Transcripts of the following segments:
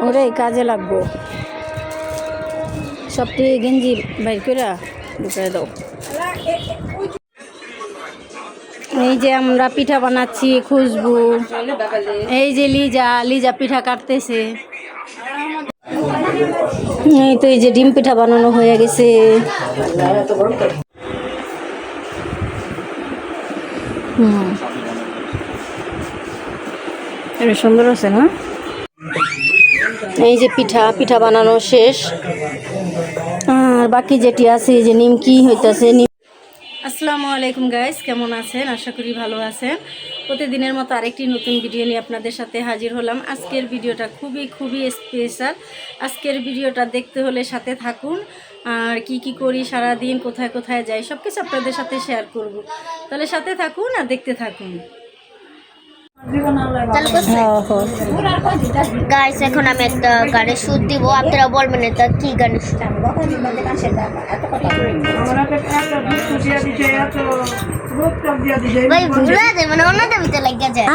ওটাই কাজে লাগবো। সবটি গেঞ্জি বাইর করে ঢুকাই দাও। এই যে আমরা পিঠা বানাচ্ছি, খুশবু। এই যে লিজা পিঠা কাটতেছে। এই তো এই যে ডিম পিঠা বানানো হয়ে গেছে। এটা সুন্দর আছে না? এই যে পিঠা বানানো শেষ। আর বাকি যেটি আছে এই যে নিমকি হইতেছে। আসসালামু আলাইকুম গাইস, কেমন আছেন? আশা করি ভালো আছেন। প্রতিদিনের মতো আরেকটি নতুন ভিডিও নিয়ে আপনাদের সাথে হাজির হলাম। আজকের ভিডিওটা খুবই স্পেশাল। আজকের ভিডিওটা দেখতে হলে সাথে থাকুন। আর কি করি সারাদিন, কোথায় যাই, সব কিছু আপনাদের সাথে শেয়ার করব। তাহলে সাথে থাকুন আর দেখতে থাকুন। গাইস, এখন আমি একটা গানের সুর দিব, আপনারা বলবেন এটা কি গানের সুর।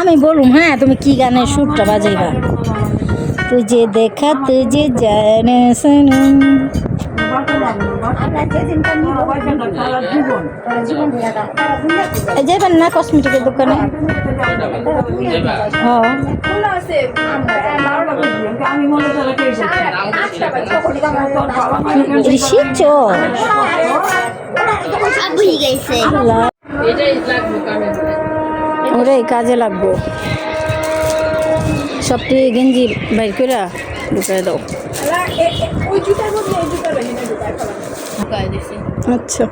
আমি বলুম, হ্যাঁ তুমি কি গানের সুরটা বাজাইবা? তুঝে দেখা তুঝে জানে সনম, যাইবেন না কসমেটিকের দোকানে? ওটাই কাজে লাগবো। সবটি গেঞ্জি বাইর করে ঢুকাই দাও। আচ্ছা,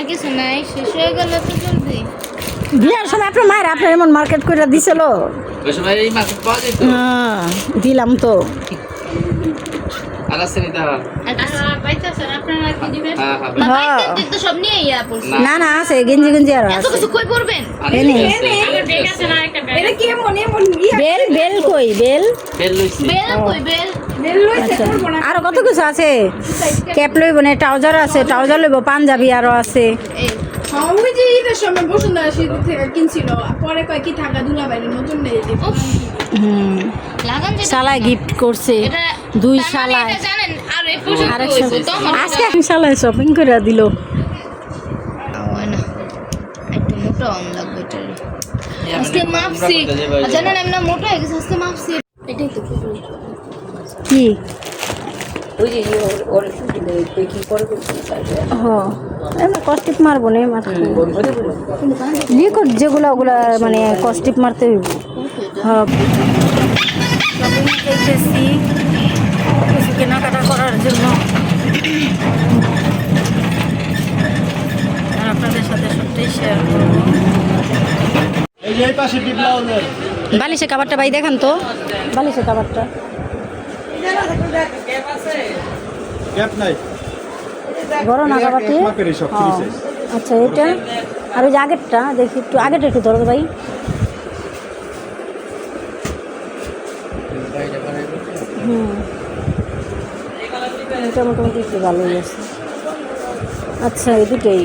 কিছু নাই, শেষ হয়ে গেল তো জলদি। বিয়ার সময় আপনার মায়ের আপনার এমন মার্কেট করে দিছিল। হ্যাঁ দিলাম তো। না আছে গেঞ্জি আরো আছে। বেল কই বেল? আরো কত কিছু আছে। ক্যাপ লইব না, ট্রাউজার আছে, ট্রাউজার লইব, পাঞ্জাবি আরো আছে। শালায় গিফট করছে, 2 শালায়। আজকে এক শালায় শপিং করে দিল। কি কস্টিপ মারবো না, লিকুইড যেগুলো ওগুলা মানে কস্টিপ মারতে হইব। দেখতেছি কিছু কেনাকাটা করার জন্য, আপনাদের সাথে সবটাই শেয়ার করবো। বালিশের কাবারটা ভাই দেখান তো, বালিশের কাবারটা। বড় না কাবারটি? আচ্ছা, এটা আর ওই যে আগেরটা দেখি, আগেরটা একটু ধরো ভাই। এটা মোটামুটি একটু ভালোই আছে। আচ্ছা, এই দুটোই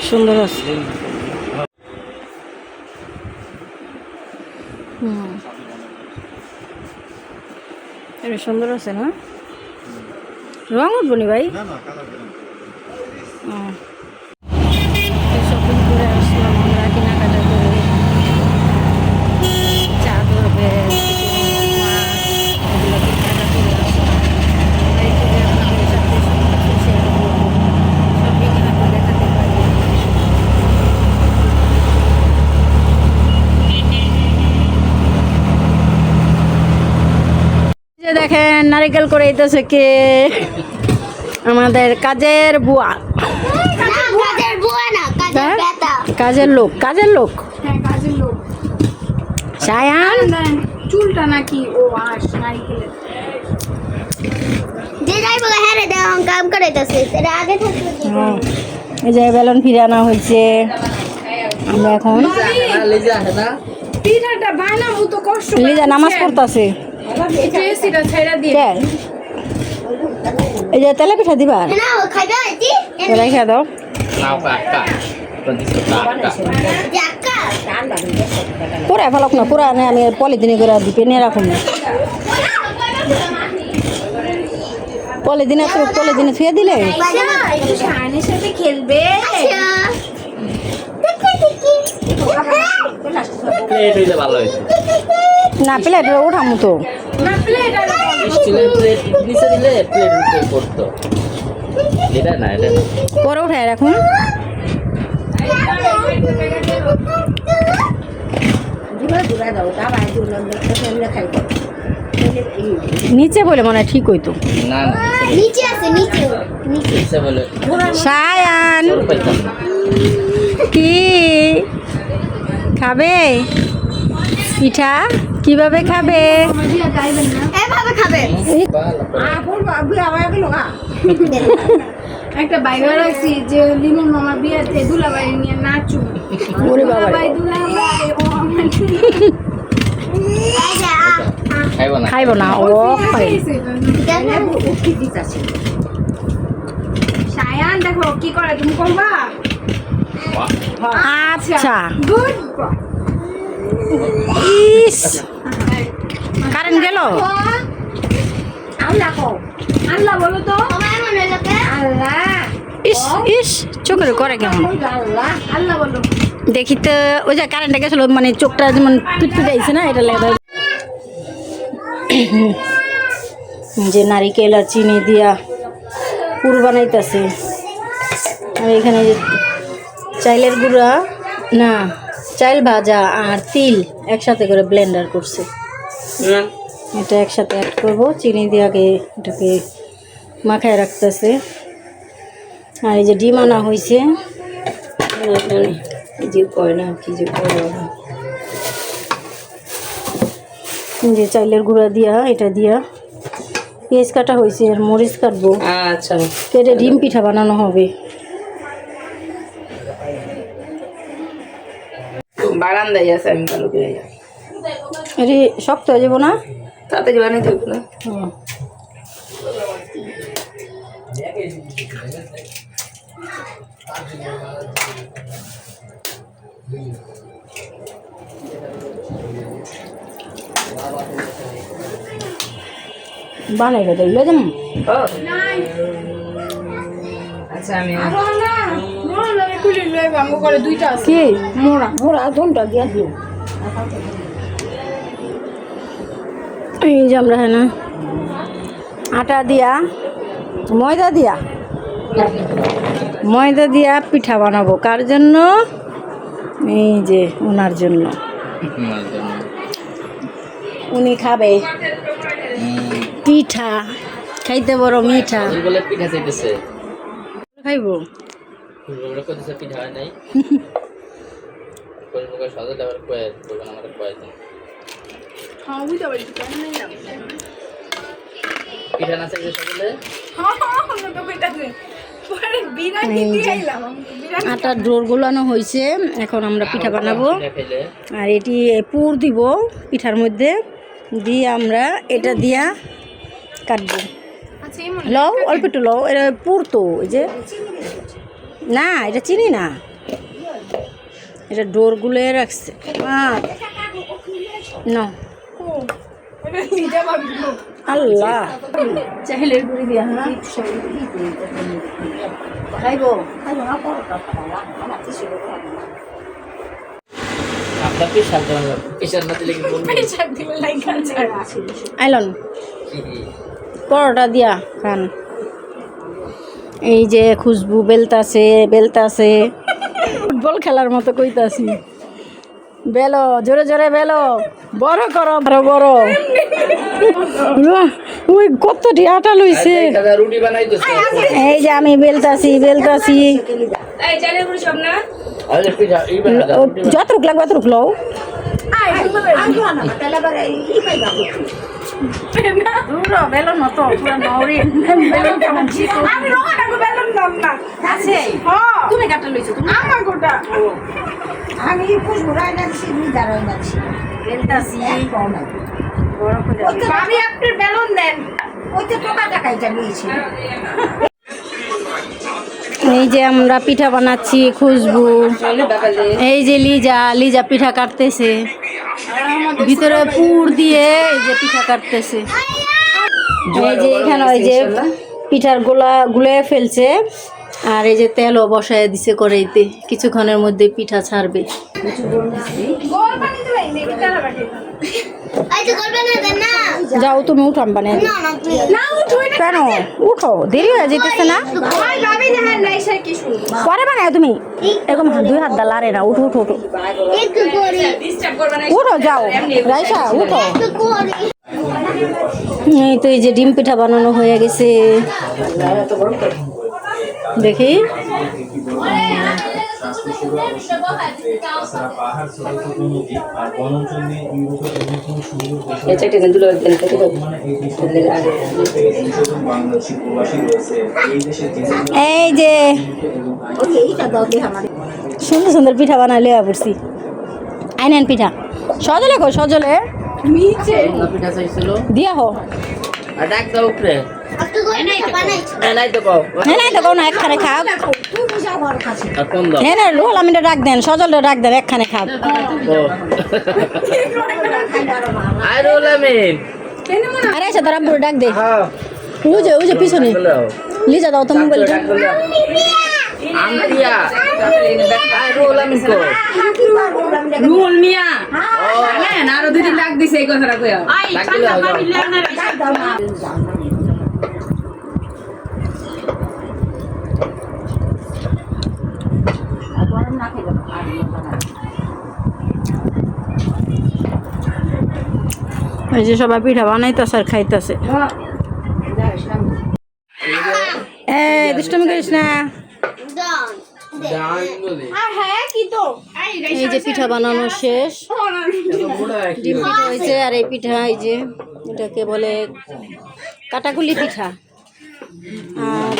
সুন্দর আছে। এটা সুন্দর আছে না? রং উঠবো নি ভাই? শপিং করে আসলাম আমরা, কেনাকাটা করে। চাদর, ব্যাগ, এগুলো কেনাকাটা করে আসলাম। আপনাদের সাথে সবকিছু শেয়ার করবো, সবই কেনাকাটা দেখাতে পারি। দেখেন নারিকেল করে দিতেছে কে? আমাদের কাজের বুয়া। কাজের লোক সায়ান। চুলটা নাকি ও আস নারিকেলের কাম করাইতেছে। এই যে বেলুন ফিরে আনা হয়েছে। আমরা এখন লিজা নামাজ পড়তেছে। কে? এই যে তেলে পিঠা দিবা না ও খাইবে এটি রেখে দাও নাও কাকা প্রতিশো কাকা জাকা পুরা ফেলাক না পুরা নে আমি পলিথিনে করে দিপে নিয়ে রাখুন না পলিথিনে ছুঁয়ে দিলে একটু শাহানের সাথে খেলবে প্লেট হইলে ভালো হইতো না প্লেট উঠামু তো স্টিলের প্লেট নিচে দিলে প্লেট উঠে পড়তো এটা না এটা না। পরে উঠায় রাখুন নিচে বলে মনে হয় ঠিক হইতো না না নিচে আছে নিচে নিচে বলে সায়ান তোর পাইতাম না কি খাবে পিঠা কিভাবে খাবে এভাবে খাবে একটা বাইরে রাখছি যে লিমন মামা বিয়েতে দুলাভাই নিয়ে নাচু ওরে বাবা দুলাভাই ও আমার খাইব না খাইব না ও খাই সায়ান দেখো কি করে তুমি করবা আচ্ছা গুড ইস কারেন্ট গেল আল্লাহ কও আল্লাহ বলো তো আমার মনে লাগে আল্লাহ ইস ইস চোখের করে কেমন আল্লাহ আল্লাহ বলো দেখি তো ওই যে কারেন্টটা গেছিল মানে চোখটা যেমন পিটপিটাইছে না এটা লাগে যে নারিকেল আর চিনি দিয়া পুর বানাইতেছে আর এখানে যে চাইলের গুঁড়া না চাইল ভাজা আর তিল একসাথে করে ব্লেন্ডার করছে এটা একসাথে অ্যাড করবো চিনি দিয়ে আগে এটাকে মাখায় রাখতেছে আর এই যে ডিম আনা হয়েছে এখানে এই যে কয় না কি যে কয় না যে চাইলের গুঁড়া দিয়া এটা দিয়া পেঁয়াজ কাটা হয়েছে আর মরিচ কাটবো আচ্ছা কেটে ডিম পিঠা বানানো হবে বারান্দায় আছে আমি ভালো করে আরে শক্ত হয়ে যাবো না তাতে বানাই থাকবো না হুম। বানাই রে দিলে যেমন ও আচ্ছা আমি খুলে লই ভাঙ্গ করে দুইটা আছে কি মোড়া মোড়া ধনটা দিয়া দিও এই যে আমরা হ্যাঁ না আটা দিয়া ময়দা দিয়া পিঠা বানাবো কার জন্য এই যে ওনার জন্য উনি খাবে পিঠা খাইতে বড় মিঠা বলে পিঠা চাইতেছে খাইবো ওরা কইতেছে পিঠা হয় নাই কোন প্রকার সাজাতে আবার কয় বলবেন আমাদের কয় দিন হ্যাঁ বুঝতে পারছি কেন নাই না পিঠা না চাইতে সকলে হ্যাঁ হ্যাঁ তো কইতা তুই পরে বিরানি দিয়ে আইলাম বিরানি আটার ডোর গোলানো হয়েছে এখন আমরা পিঠা বানাবো পিঠা খাইলে আর এটি পুর দিব পিঠার মধ্যে দিয়ে আমরা এটা দিয়া কাটবো আচ্ছা এমন লও অল্প একটু লও এটা পুর তো ওই যে না এটা চিনি না এটা ডোর গুলে রাখছে না এটা নিজে ভাবি আল্লাহ চাহিলের গুড়ি দিয়া না খাইবো আপনার পেশাল তো পেশাল না দিলে কি বলবেন পয়সা দিলে লাইকা যায় আইলন কি পরোটা দিয়া খান এই যে খুশবু বেলতাছে ফুটবল খেলার মতো কইতাছি বেলো জোরে জোরে বেলো বড় করো বড় ওই কতটি আটা লইছে দাদা রুটি বানাইতেছে এই যে আমি বেলতাছি এই চালের গুড়ি সব না আরে পিঠা এই বানা রুটি যতটুক লাগবে ততটুক লও বেলন মতো আমি রোগাটা গো বেলন দাম না আছে হ্যাঁ তুমি কাটা লইছো তুমি আমার গোটা আমি খুশবু রাই লাগছি বেলতাছি ভাবি আপনার বেলুন দেন ওইতে টোকা টাকাই চালিয়েছি এই যে আমরা পিঠা বানাচ্ছি খুশবু, এই যে লিজা লিজা পিঠা কাটতেছে, ভিতরে পুর দিয়ে এই যে পিঠা কাটতেছে। এই যে এখানে ওই যে পিঠার গোলা গুলে ফেলছে, আর এই যে তেলও বসায় দিছে কড়াইতে, কিছুক্ষণের মধ্যে পিঠা ছাড়বে। গোল বানিয়ে দেবেন দেখি তারা বাটি এই তো করবে না দেন না যাও তুমি উঠাম বানিয়ে দিও। না না please। না উঠুই না কেন উঠো, দেরি হয়ে যেতেছে না? ওই ভাবি দেখেন নাই স্যার কি শুনি পরে বানায় তুমি, এরকম দুই হাত দা লারে না, উঠো উঠো উঠো একটু করি উঠো, যাও রাইসা উঠো। একটু করি এই তো এই যে ডিম পিঠা বানানো হয়ে গেছে, দেখি এই যে সুন্দর সুন্দর পিঠা বানালে পড়ছি। আইনেন পিঠা সজলে কো সজলে নিচে পিঠা চাইছিল দিয়া হো আর ডাক দাও উপরে একটু করে বানাইছো নাই তো কও হ্যাঁ নাই তো কোনো একখানে খাও, আর কোন দাও হ্যাঁ না রোল আমি ডাক দেন, সজলে ডাক দেন, একখানে খাও। ও আই রোল আমিন কেন মনে আরে আচ্ছা তারা বুড়ো ডাক দে, হ্যাঁ ওই যে পিছনে দাও লিজা দাও তো মোবাইলটা। আমরিয়া আই রোল আমিন কো রুল মিয়া জানেন আরো দুদিন ডাক দিছে এই কথাটা কইয়া ডাক দিলে হবে এই যে সবাই পিঠা বানাইতেছে আর খাইতেছে। এই দুষ্টমি করিস না। দাও জান বলে হ্যাঁ কি তো এই যে পিঠা বানানো শেষ, ডিম পিঠা হয়েছে, আর এই পিঠা এই যে এটাকে বলে কাটাকুলি পিঠা। আর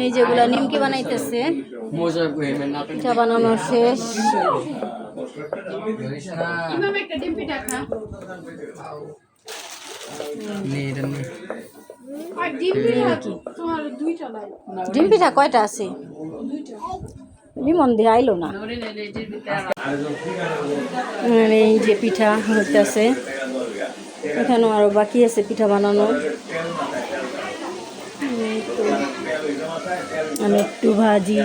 এই যেগুলা নিমকি বানাইতেছে, মজা কই না পিঠা বানানো শেষ। কিভাবে একটা ডিম পিঠা খা আর ডিম পিঠা কি তোমার দুইটা লাগে ডিম পিঠা কয়টা আছে? লিমন দিয়ে আইলো না। আর এই যে পিঠা হইতেছে, এখানেও আরো বাকি আছে পিঠা বানানো। এই তো আমি একটু ভাজি,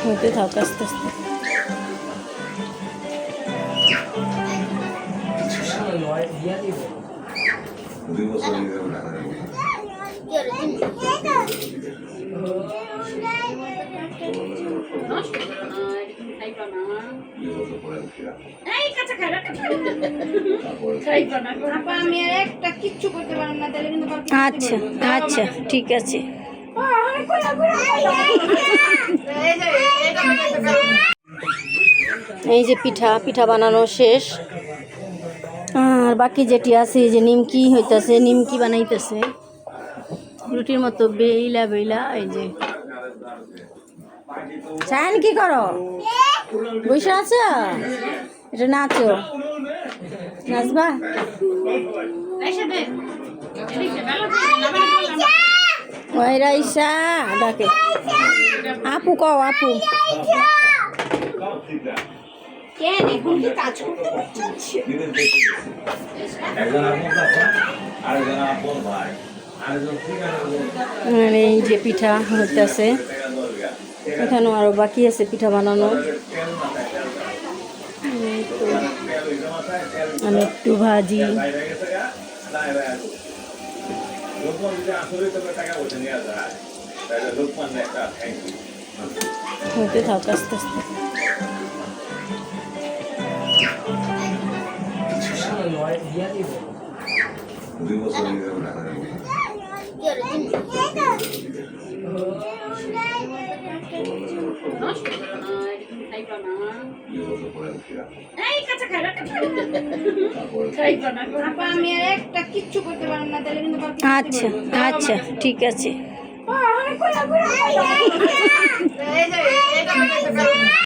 হতে থাক আস্তে আস্তে। এই কাঁচা খাইরা আপা আমি আর একটা কিচ্ছু করতে পারলাম না তাহলে কিন্তু আচ্ছা আচ্ছা ঠিক আছে। এই যে পিঠা পিঠা বানানো শেষ, আর বাকি যেটি আছে এই যে নিমকি হইতাছে, নিমকি বানাইতেছে রুটির মতো বেইলা বেইলা। এই যে চান কি করো, বসে আছো, এটা নাচো, নাচবা। ওই রাইসা ডাকে, আপু কও আপু। কেন এখন কি কাজ করতে পারছিস আর এই যে পিঠা হইতেছে, এখানেও আরো বাকি আছে পিঠা বানানো। এই তো আমি একটু ভাজি, হতে থাক আস্তে আস্তে। এই কাঁচা খাইরা আপা আমি আর একটা কিচ্ছু করতে পারলাম না তাহলে কিন্তু আচ্ছা আচ্ছা ঠিক আছে। এই যে এটা